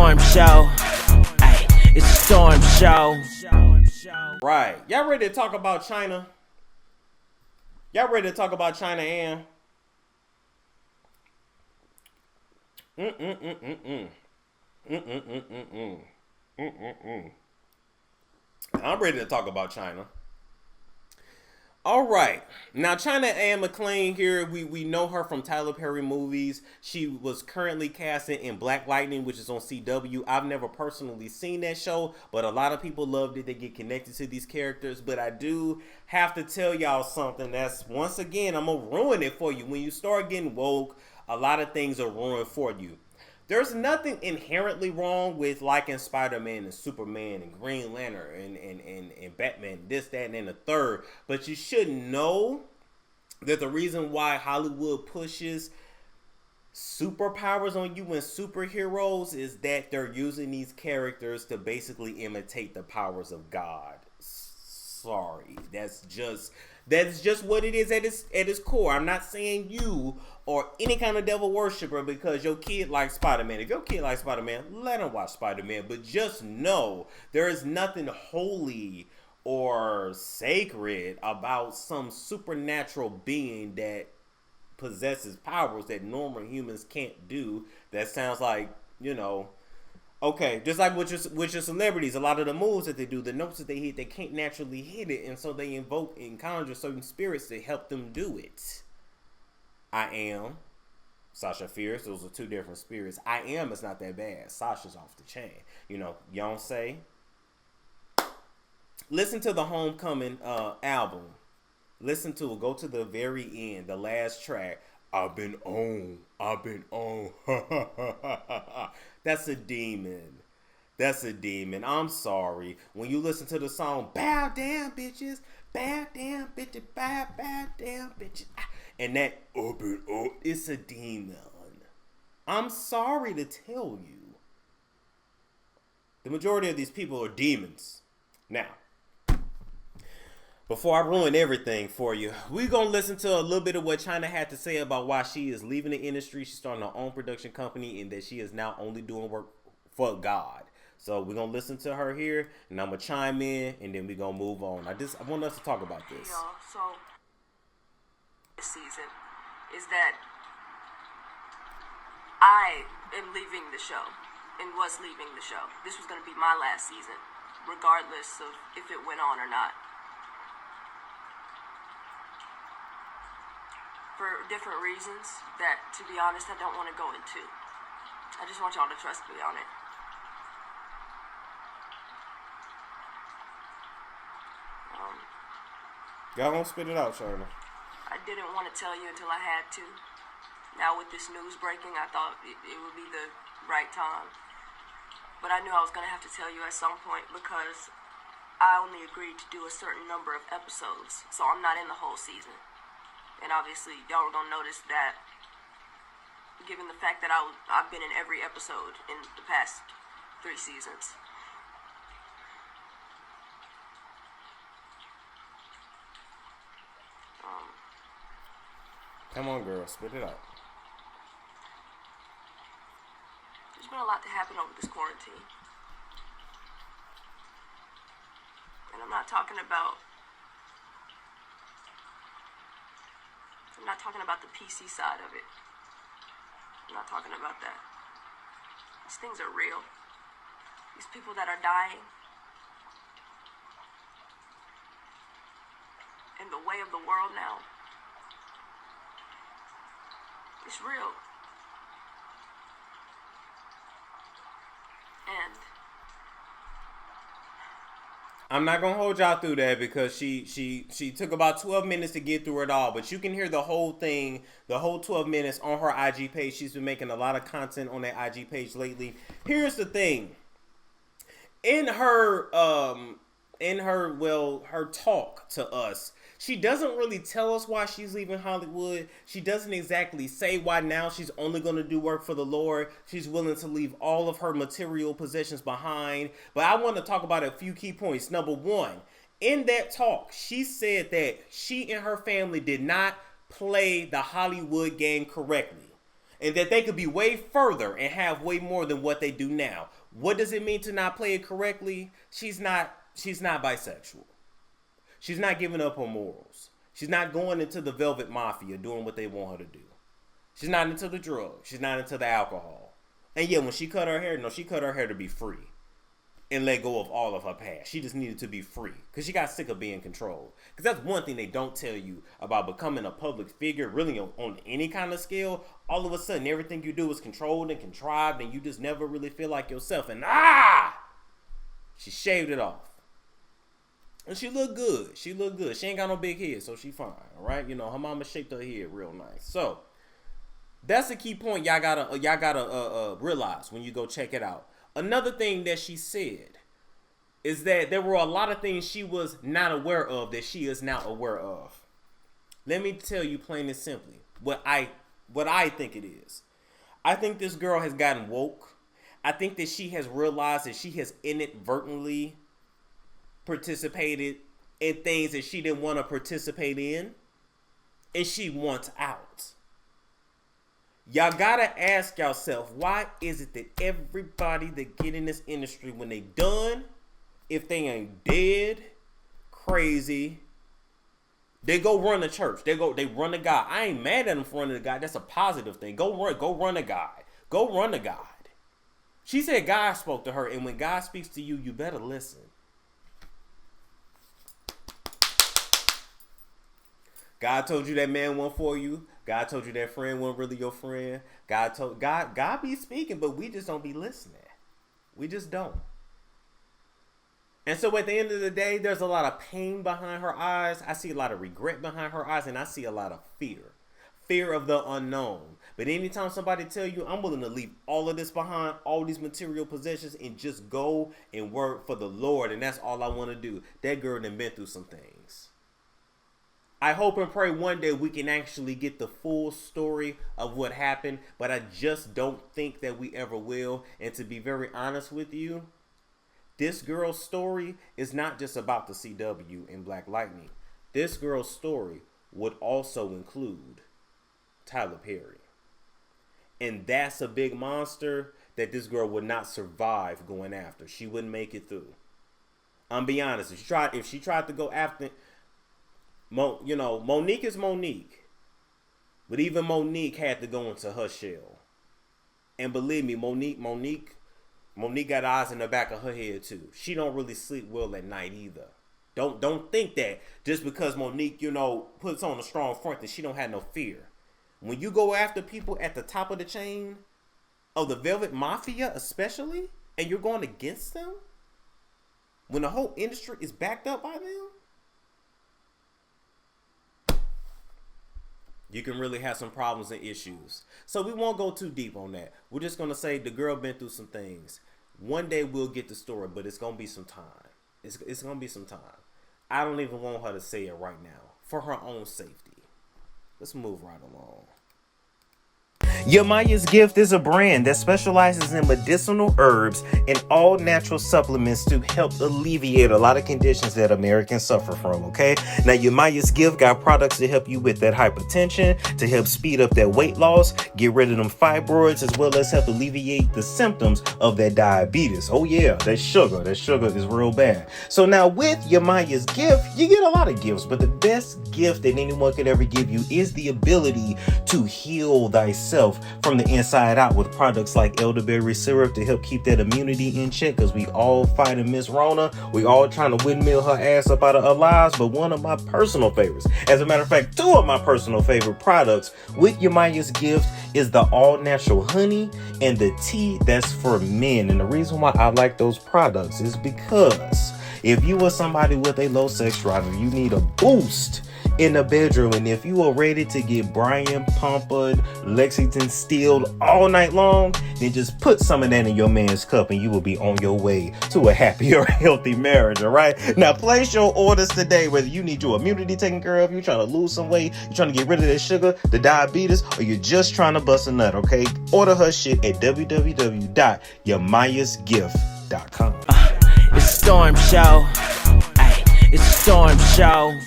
storm show. Ay, it's a storm show. Right. Y'all ready to talk about China? Y'all ready to talk about China and? I'm ready to talk about China. All right. Now, China Anne McClain here, we know her from Tyler Perry movies. She was currently casting in Black Lightning, which is on CW. I've never personally seen that show, but a lot of people loved it. They get connected to these characters. But I do have to tell y'all something that's, once again, I'm going to ruin it for you. When you start getting woke, a lot of things are ruined for you. There's nothing inherently wrong with liking Spider-Man and Superman and Green Lantern and Batman, this, that, and the third. But you should know that the reason why Hollywood pushes superpowers on you and superheroes is that they're using these characters to basically imitate the powers of God. Sorry, that's just what it is at its core. I'm not saying you or any kind of devil worshiper because your kid likes Spider-Man. If your kid likes Spider-Man, let him watch Spider-Man. But just know there is nothing holy or sacred about some supernatural being that possesses powers that normal humans can't do. That sounds like, okay, just like with your celebrities, a lot of the moves that they do, the notes that they hit, they can't naturally hit it, and so they invoke and conjure certain spirits to help them do it. I Am, Sasha Fierce, those are two different spirits. I Am is not that bad. Sasha's off the chain. Beyonce. Listen to the Homecoming album. Listen to it. Go to the very end, the last track. I've been on. That's a demon. I'm sorry. When you listen to the song, bow down, bitches. Bow down, bitches. Bow down, bitches. And that, it's a demon. I'm sorry to tell you. The majority of these people are demons. Now, before I ruin everything for you, we're going to listen to a little bit of what China had to say about why she is leaving the industry. She's starting her own production company and that she is now only doing work for God. So we're going to listen to her here, and I'm going to chime in, and then we're going to move on. I want us to talk about this. Hey y'all, so this season is that I am leaving the show and was leaving the show. This was going to be my last season, regardless of if it went on or not. For different reasons that, to be honest, I don't want to go into. I just want y'all to trust me on it. Y'all gonna spit it out, Sherrell. I didn't want to tell you until I had to. Now with this news breaking, I thought it would be the right time. But I knew I was going to have to tell you at some point because I only agreed to do a certain number of episodes. So I'm not in the whole season. And obviously, y'all were going to notice that given the fact that I've been in every episode in the past 3 seasons. Come on, girl. Spit it out. There's been a lot to happen over this quarantine. And I'm not talking about the PC side of it. I'm not talking about that. These things are real. These people that are dying. And the way of the world now. It's real. And I'm not gonna hold y'all through that because she took about 12 minutes to get through it all, but you can hear the whole thing, the whole 12 minutes on her IG page. She's been making a lot of content on that IG page lately. Here's the thing. In her talk to us, she doesn't really tell us why she's leaving Hollywood. She doesn't exactly say why now she's only going to do work for the Lord. She's willing to leave all of her material possessions behind. But I want to talk about a few key points. Number one, in that talk, she said that she and her family did not play the Hollywood game correctly. And that they could be way further and have way more than what they do now. What does it mean to not play it correctly? She's not bisexual. She's not giving up her morals. She's not going into the velvet mafia doing what they want her to do. She's not into the drugs. She's not into the alcohol. And yeah, when she cut her hair, she cut her hair to be free and let go of all of her past. She just needed to be free because she got sick of being controlled. Because that's one thing they don't tell you about becoming a public figure, really on any kind of scale. All of a sudden, everything you do is controlled and contrived, and you just never really feel like yourself. And she shaved it off. And she looked good. She looked good. She ain't got no big head, so she fine. All right, her mama shaped her head real nice. So that's a key point y'all gotta realize when you go check it out. Another thing that she said is that there were a lot of things she was not aware of that she is now aware of. Let me tell you plain and simply what I think it is. I think this girl has gotten woke. I think that she has realized that she has inadvertently participated in things that she didn't want to participate in, and she wants out. Y'all gotta ask yourself, why is it that everybody that get in this industry, when they done, if they ain't dead, crazy, they go run a church. They run a guy. I ain't mad at them for running a guy. That's a positive thing. Go run a guy. Go run a guy. She said God spoke to her, and when God speaks to you, you better listen. God told you that man wasn't for you. God told you that friend wasn't really your friend. God be speaking, but we just don't be listening. We just don't. And so at the end of the day, there's a lot of pain behind her eyes. I see a lot of regret behind her eyes, and I see a lot of fear. Fear of the unknown. But anytime somebody tell you, I'm willing to leave all of this behind, all these material possessions, and just go and work for the Lord, and that's all I want to do. That girl done been through some things. I hope and pray one day we can actually get the full story of what happened, but I just don't think that we ever will. And to be very honest with you, this girl's story is not just about the CW and Black Lightning. This girl's story would also include Tyler Perry. And that's a big monster that this girl would not survive going after. She wouldn't make it through. I'm be honest, if she tried to go after, Monique is Monique. But even Monique had to go into her shell. And believe me, Monique got eyes in the back of her head too. She don't really sleep well at night either. Don't think that just because Monique, puts on a strong front that she don't have no fear. When you go after people at the top of the chain of the Velvet Mafia especially, and you're going against them, when the whole industry is backed up by them, you can really have some problems and issues. So we won't go too deep on that. We're just going to say the girl been through some things. One day we'll get the story, but it's going to be some time. It's going to be some time. I don't even want her to say it right now for her own safety. Let's move right along. Yamaya's Gift is a brand that specializes in medicinal herbs and all natural supplements to help alleviate a lot of conditions that Americans suffer from, okay? Now, Yamaya's Gift got products to help you with that hypertension, to help speed up that weight loss, get rid of them fibroids, as well as help alleviate the symptoms of that diabetes. Oh yeah, that sugar is real bad. So now with Yamaya's Gift, you get a lot of gifts, but the best gift that anyone could ever give you is the ability to heal thyself from the inside out with products like elderberry syrup to help keep that immunity in check, because we all fighting Miss Rona. We all trying to windmill her ass up out of our lives. But one of my personal favorites, as a matter of fact, two of my personal favorite products with Yamaya's Gift is the all natural honey and the tea that's for men. And the reason why I like those products is because if you are somebody with a low sex drive, you need a boost in the bedroom, and if you are ready to get Brian Pumpered, Lexington Steeled all night long, then just put some of that in your man's cup and you will be on your way to a happier, healthy marriage, all right? Now, place your orders today, whether you need your immunity taken care of, you're trying to lose some weight, you're trying to get rid of that sugar, the diabetes, or you're just trying to bust a nut, okay? Order her shit at www.yamayasgift.com. It's a storm show. Ay, it's a storm show.